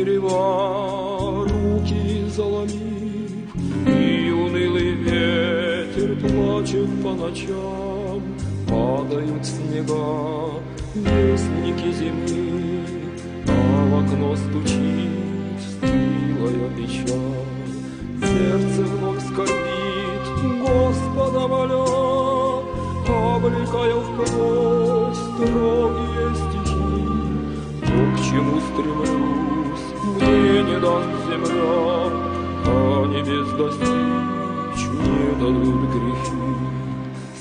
дерева, руки заломив, и унылый ветер плачет по ночам. Падают снега, вестники зимы, а в окно стучит стылая печаль. Сердце вновь скорбит, Господа моля, облекая в кровь строгие стихи. То, к чему стремлюсь, мне не даст земля, а небес достичь не дадут грехи.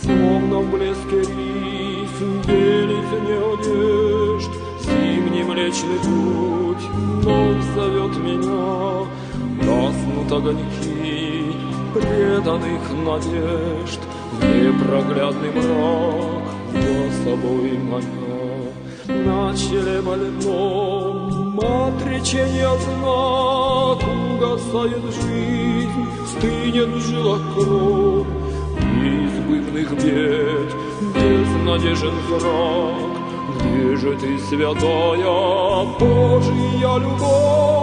Словно в блеске рис белит мне одежд, зимний млечный путь вновь зовет меня. Гаснут огоньки преданных надежд, в непроглядный мрак за собой маня. На челе больном отреченья знак, угасает жизнь, стынет в жилах кровь. Избытных бед, безнадежен зрак, где же ты, святая Божья любовь?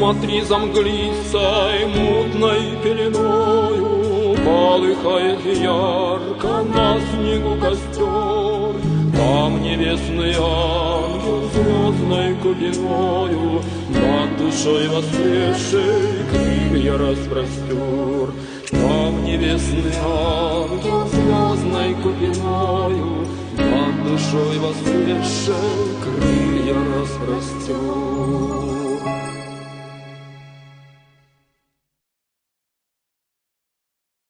Посмотри, за мглистой мутной пеленою полыхает ярко на снегу костер. Там небесный ангел звездной купиною над душой воскресшей крылья распростер. Там небесный ангел звездной купиною над душой воскресшей крылья распростер.